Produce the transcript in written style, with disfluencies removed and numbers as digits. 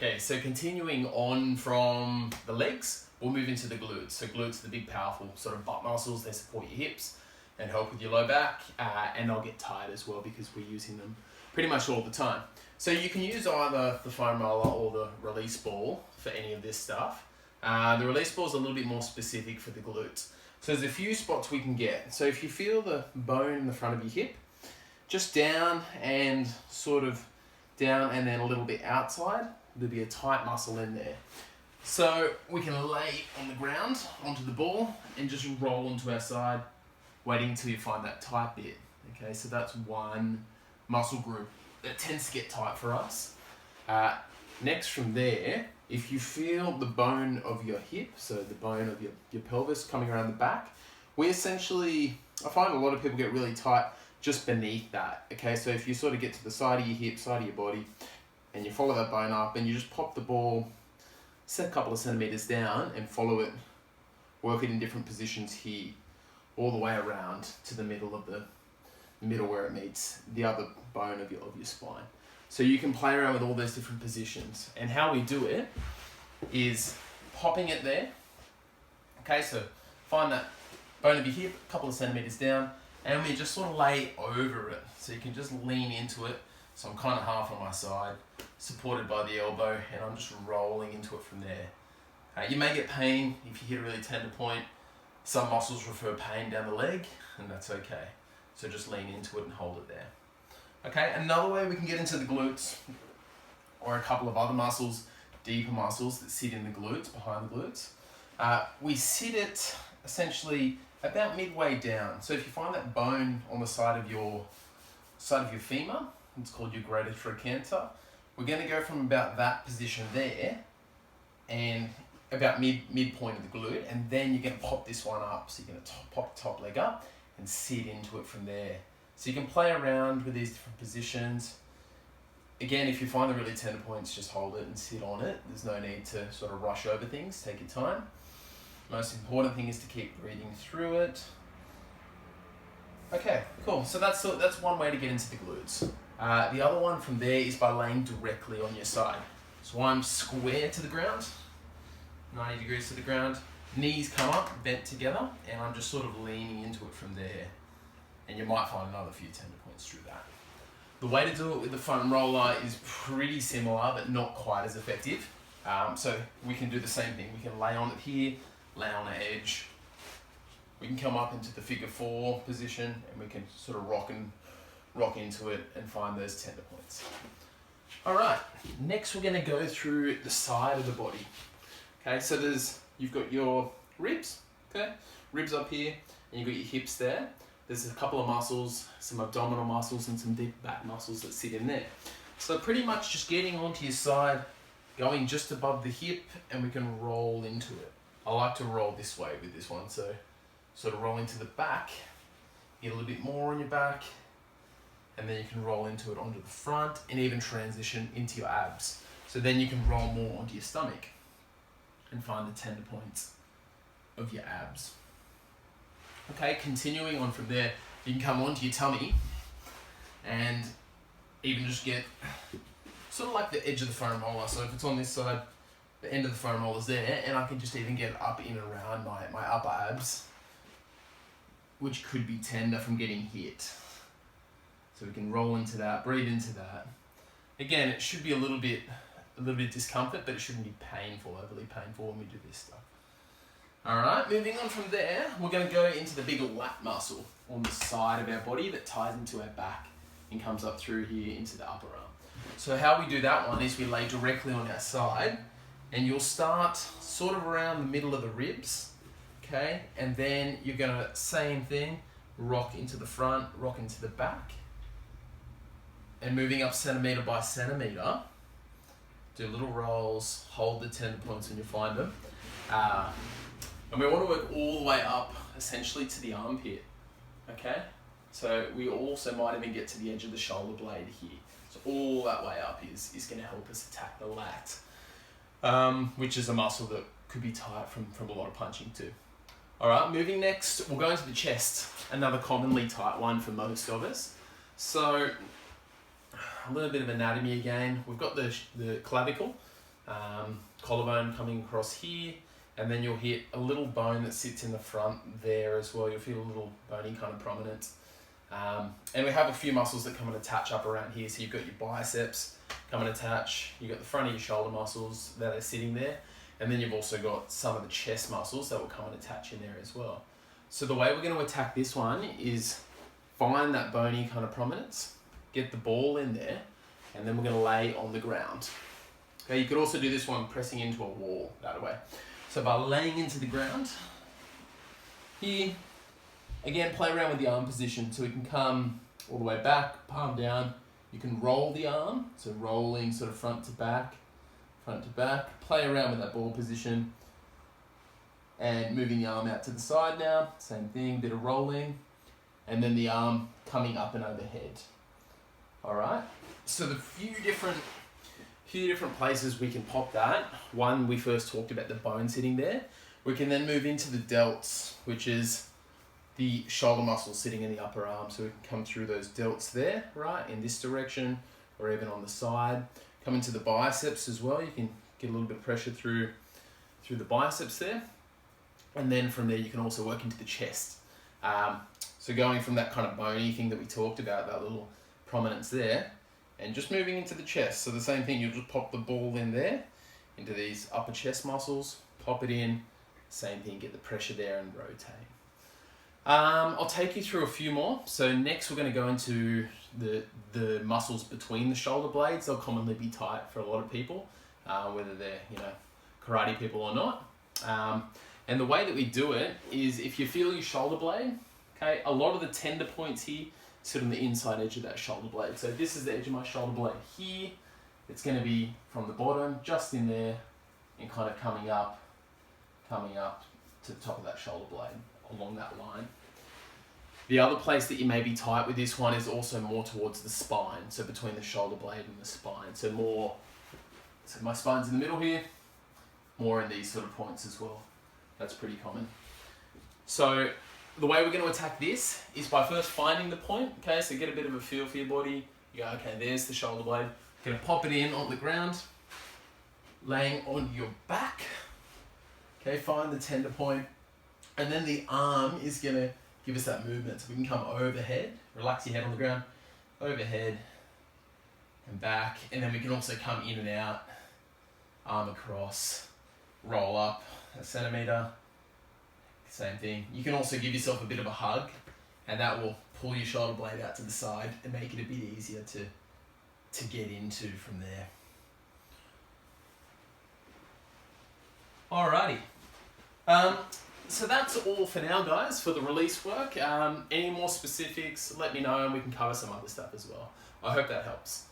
Okay, so continuing on from the legs, we'll move into the glutes. So glutes are the big, powerful sort of butt muscles. They support your hips and help with your low back, and they'll get tired as well because we're using them pretty much all the time. So you can use either the foam roller or the release ball for any of this stuff. The release ball is a little bit more specific for the glutes. So there's a few spots we can get. So if you feel the bone in the front of your hip, just down and sort of down and then a little bit outside, there'll be a tight muscle in there. So we can lay on the ground onto the ball and just roll onto our side, waiting until you find that tight bit. Okay, so that's one muscle group that tends to get tight for us. Next from there, if you feel the bone of your hip, so the bone of your pelvis coming around the back, I find a lot of people get really tight just beneath that. Okay, so if you sort of get to the side of your hip, side of your body, and you follow that bone up and you just pop the ball, set a couple of centimeters down and follow it, work it in different positions here, all the way around to the middle where it meets the other bone of your spine. So you can play around with all those different positions. And how we do it is popping it there. Okay, so find that bone of your hip, a couple of centimeters down, and we just sort of lay over it. So you can just lean into it. So I'm kind of half on my side, supported by the elbow, and I'm just rolling into it from there. You may get pain if you hit a really tender point. Some muscles refer pain down the leg, and that's okay. So just lean into it and hold it there. Okay, another way we can get into the glutes, or a couple of other muscles, deeper muscles that sit in the glutes, behind the glutes. We sit it essentially about midway down. So if you find that bone on the side of your femur, it's called your greater trochanter, we're going to go from about that position there and about midpoint of the glute, and then you're going to pop this one up. So you're going to pop the top leg up and sit into it from there. So you can play around with these different positions. Again, if you find the really tender points, just hold it and sit on it. There's no need to sort of rush over things. Take your time. Most important thing is to keep breathing through it. Okay, cool. So that's one way to get into the glutes. The other one from there is by laying directly on your side. So I'm square to the ground, 90 degrees to the ground. Knees come up, bent together, and I'm just sort of leaning into it from there. And you might find another few tender points through that. The way to do it with the foam roller is pretty similar, but not quite as effective. So we can do the same thing. We can lay on it here, lay on the edge. We can come up into the figure 4 position, and we can sort of rock into it and find those tender points. All right, next we're gonna go through the side of the body. Okay, so you've got your ribs, okay? Ribs up here, and you've got your hips there. There's a couple of muscles, some abdominal muscles and some deep back muscles that sit in there. So pretty much just getting onto your side, going just above the hip, and we can roll into it. I like to roll this way with this one, so sort of roll into the back, get a little bit more on your back, and then you can roll into it onto the front and even transition into your abs. So then you can roll more onto your stomach and find the tender points of your abs. Okay, continuing on from there, you can come onto your tummy and even just get sort of like the edge of the foam roller. So if it's on this side, the end of the foam roller's there, and I can just even get up in and around my upper abs, which could be tender from getting hit. So we can roll into that, breathe into that. Again, it should be a little bit discomfort, but it shouldn't be overly painful when we do this stuff. All right, moving on from there, we're going to go into the bigger lat muscle on the side of our body that ties into our back and comes up through here into the upper arm. So how we do that one is we lay directly on our side, and you'll start sort of around the middle of the ribs, okay? And then you're going to, same thing, rock into the front, rock into the back, and moving up centimeter by centimeter, do little rolls, hold the tender points when you find them. And we want to work all the way up, essentially, to the armpit, okay? So we also might even get to the edge of the shoulder blade here. So all that way up is going to help us attack the lat, which is a muscle that could be tight from a lot of punching too. All right, moving next, we'll go into the chest, another commonly tight one for most of us. So a little bit of anatomy again. We've got the clavicle. collarbone coming across here, and then you'll hit a little bone that sits in the front there as well. You'll feel a little bony kind of prominence. And we have a few muscles that come and attach up around here. So you've got your biceps come and attach, you've got the front of your shoulder muscles that are sitting there, and then you've also got some of the chest muscles that will come and attach in there as well. So the way we're going to attack this one is find that bony kind of prominence, get the ball in there, and then we're going to lay on the ground. Okay, you could also do this one pressing into a wall that way. So by laying into the ground, here, again, play around with the arm position so we can come all the way back, palm down. You can roll the arm, so rolling sort of front to back, play around with that ball position, and moving the arm out to the side now, same thing, bit of rolling, and then the arm coming up and overhead. All right, so the few different places we can pop that. One, we first talked about the bone sitting there. We can then move into the delts, which is the shoulder muscles sitting in the upper arm. So we can come through those delts there, right, in this direction, or even on the side. Come into the biceps as well. You can get a little bit of pressure through the biceps there. And then from there, you can also work into the chest. So going from that kind of bony thing that we talked about, that little prominence there, and just moving into the chest. So the same thing, you'll just pop the ball in there, into these upper chest muscles, pop it in, same thing, get the pressure there and rotate. I'll take you through a few more. So next we're going to go into the muscles between the shoulder blades. They'll commonly be tight for a lot of people, whether they're karate people or not. And the way that we do it is if you feel your shoulder blade, okay, a lot of the tender points here sit on the inside edge of that shoulder blade. So this is the edge of my shoulder blade here. It's going to be from the bottom, just in there, and kind of coming up to the top of that shoulder blade along that line. The other place that you may be tight with this one is also more towards the spine, so between the shoulder blade and the spine. So my spine's in the middle here, more in these sort of points as well. That's pretty common. So the way we're going to attack this is by first finding the point, okay, so get a bit of a feel for your body. You go, okay, there's the shoulder blade. You're going to pop it in on the ground, laying on your back. Okay, find the tender point. And then the arm is going to give us that movement. So we can come overhead, relax your head on the ground, overhead and back. And then we can also come in and out, arm across, roll up a centimetre. Same thing. You can also give yourself a bit of a hug, and that will pull your shoulder blade out to the side and make it a bit easier to get into from there. Alrighty. So that's all for now, guys, for the release work. Any more specifics, let me know and we can cover some other stuff as well. I hope that helps.